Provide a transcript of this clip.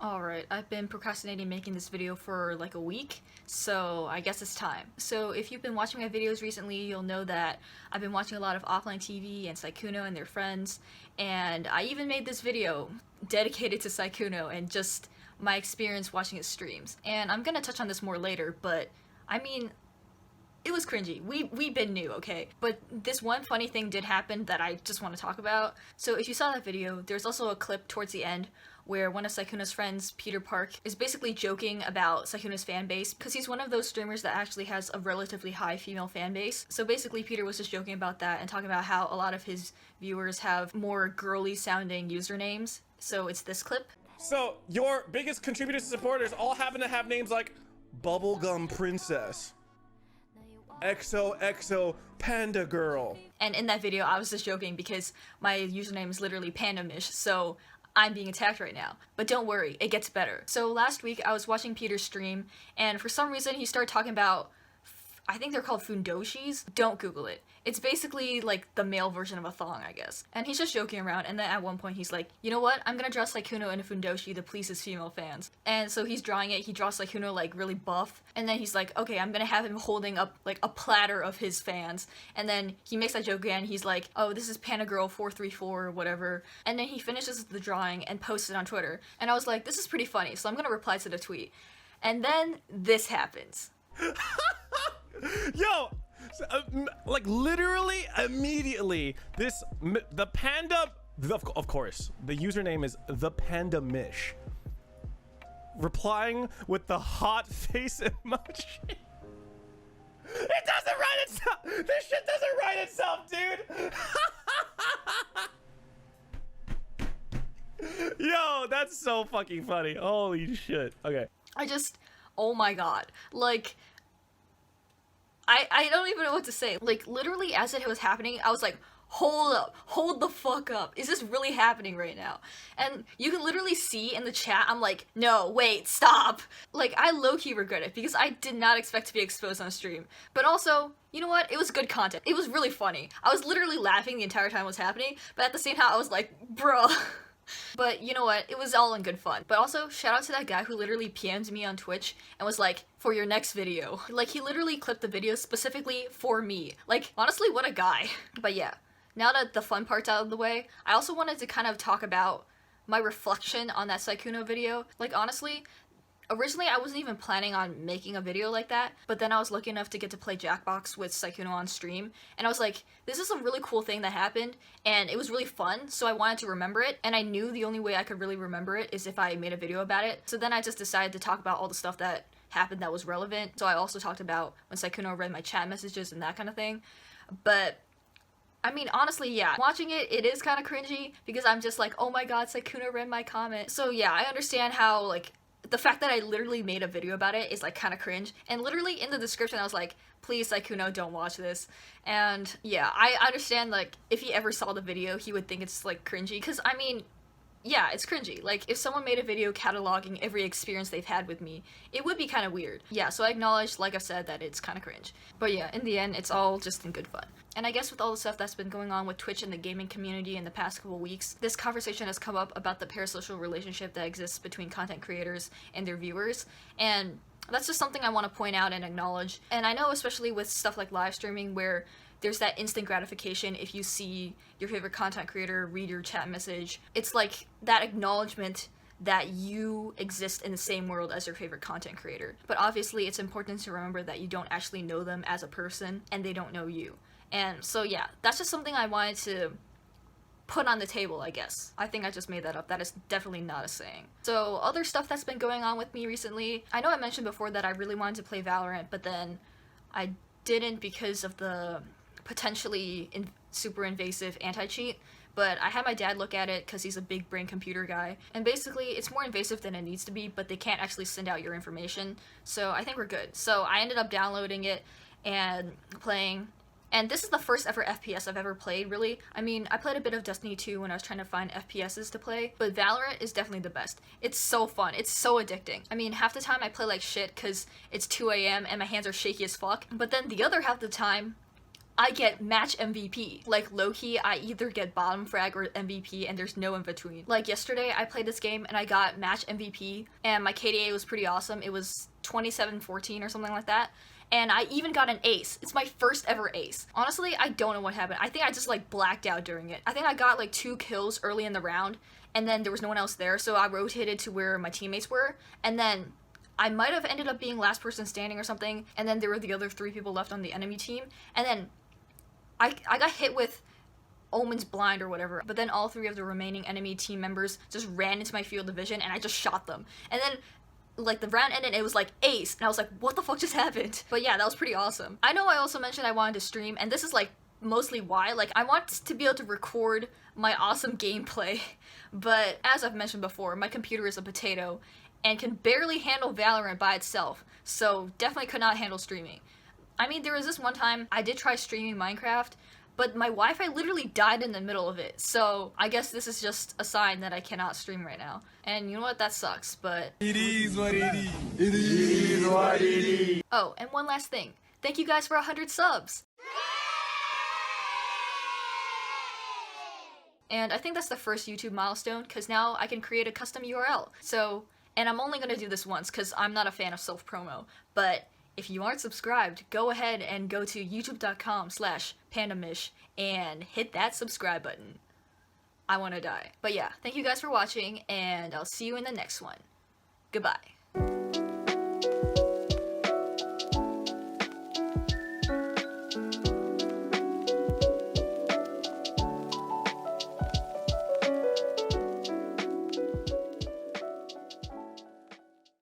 Alright, I've been procrastinating making this video for like a week, so I guess it's time. So if you've been watching my videos recently, you'll know that I've been watching a lot of offline TV and Sykkuno and their friends, and I even made this video dedicated to Sykkuno and just my experience watching his streams. And I'm gonna touch on this more later, but I mean, it was cringy. We've been new, okay? But this one funny thing did happen that I just want to talk about. So if you saw that video, there's also a clip towards the end where one of Sykkuno's friends, Peter Park, is basically joking about Sykkuno's fan base because he's one of those streamers that actually has a relatively high female fan base. So basically Peter was just joking about that and talking about how a lot of his viewers have more girly sounding usernames. So it's this clip. So your biggest contributors and supporters all happen to have names like Bubblegum Princess, XOXO Panda Girl. And in that video, I was just joking because my username is literally PandaMish, so I'm being attacked right now. But don't worry, it gets better. So last week, I was watching Peter's stream, and for some reason, he started talking about, I think they're called fundoshis. Don't Google it. It's basically like the male version of a thong, I guess. And he's just joking around, and then at one point he's like, you know what? I'm gonna draw Sykkuno in a fundoshi to please his female fans. And so he's drawing it, he draws Sykkuno like really buff, and then he's like, okay, I'm gonna have him holding up like a platter of his fans. And then he makes that joke again, he's like, oh, this is Panda Girl 434 or whatever. And then he finishes the drawing and posts it on Twitter. And I was like, this is pretty funny, so I'm gonna reply to the tweet. And then this happens. Yo, like literally immediately, the panda, of course, the username is the PandaMish, replying with the hot face emoji. It doesn't write itself. This shit doesn't write itself, dude. Yo, that's so fucking funny. Holy shit. Okay. Oh my god. Like, I don't even know what to say. Like, literally as it was happening, I was like, hold up, hold the fuck up. Is this really happening right now? And you can literally see in the chat, I'm like, no, wait, stop. Like, I low-key regret it because I did not expect to be exposed on stream. But also, you know what? It was good content. It was really funny. I was literally laughing the entire time it was happening, but at the same time, I was like, bro. But you know what? It was all in good fun. But also, shout out to that guy who literally PM'd me on Twitch and was like, for your next video. Like, he literally clipped the video specifically for me. Like, honestly, what a guy. But yeah, now that the fun part's out of the way, I also wanted to kind of talk about my reflection on that Sykkuno video. Like, honestly, originally I wasn't even planning on making a video like that, but then I was lucky enough to get to play Jackbox with Sykkuno on stream, and I was like, this is a really cool thing that happened, and it was really fun, so I wanted to remember it, and I knew the only way I could really remember it is if I made a video about it. So then I just decided to talk about all the stuff that happened that was relevant. So I also talked about when Sykkuno read my chat messages and that kind of thing. But I mean, honestly, yeah, watching it, it is kind of cringy because I'm just like, oh my god, Sykkuno read my comment. So yeah, I understand how, like, the fact that I literally made a video about it is like kind of cringe, and literally in the description I was like, please Sykkuno, don't watch this. And yeah, I understand, like, if he ever saw the video he would think it's like cringy, because I mean, yeah, it's cringy. Like, if someone made a video cataloging every experience they've had with me, it would be kind of weird. Yeah, so I acknowledge, like I've said, that it's kind of cringe. But yeah, in the end, it's all just in good fun. And I guess with all the stuff that's been going on with Twitch and the gaming community in the past couple weeks, this conversation has come up about the parasocial relationship that exists between content creators and their viewers. And that's just something I want to point out and acknowledge. And I know, especially with stuff like live streaming, where there's that instant gratification if you see your favorite content creator read your chat message. It's like that acknowledgement that you exist in the same world as your favorite content creator. But obviously it's important to remember that you don't actually know them as a person and they don't know you. And so yeah, that's just something I wanted to put on the table, I guess. I think I just made that up. That is definitely not a saying. So other stuff that's been going on with me recently, I know I mentioned before that I really wanted to play Valorant, but then I didn't because of the potentially super invasive anti-cheat. But I had my dad look at it because he's a big brain computer guy, and basically it's more invasive than it needs to be, but they can't actually send out your information, so I think we're good. So I ended up downloading it and playing, and this is the first ever FPS I've ever played, really. I mean, I played a bit of Destiny 2 when I was trying to find FPSs to play, but Valorant is definitely the best. It's so fun, it's so addicting. I mean, half the time I play like shit because it's 2 a.m. and my hands are shaky as fuck, but then the other half of the time, I get match MVP. Like, low-key, I either get bottom frag or MVP, and there's no in between. Like, yesterday, I played this game, and I got match MVP, and my KDA was pretty awesome. It was 27-14 or something like that. And I even got an ace. It's my first ever ace. Honestly, I don't know what happened. I think I just like blacked out during it. I think I got like 2 kills early in the round, and then there was no one else there, so I rotated to where my teammates were, and then I might have ended up being last person standing or something, and then there were the other 3 people left on the enemy team, and then I got hit with Omen's blind or whatever, but then all 3 of the remaining enemy team members just ran into my field of vision, and I just shot them. And then like the round ended, it was like ace, and I was like, what the fuck just happened? But yeah, that was pretty awesome. I know I also mentioned I wanted to stream, and this is like mostly why. Like, I want to be able to record my awesome gameplay, but as I've mentioned before, my computer is a potato and can barely handle Valorant by itself, so definitely could not handle streaming. I mean, there was this one time I did try streaming Minecraft, but my Wi-Fi literally died in the middle of it, so I guess this is just a sign that I cannot stream right now. And you know what, that sucks, but it is what it is. It is what it is. Oh, and one last thing. Thank you guys for 100 subs! And I think that's the first YouTube milestone, because now I can create a custom URL. So, and I'm only gonna do this once, because I'm not a fan of self-promo, but if you aren't subscribed, go ahead and go to youtube.com/PandaMish and hit that subscribe button. I wanna die. But yeah, thank you guys for watching, and I'll see you in the next one. Goodbye.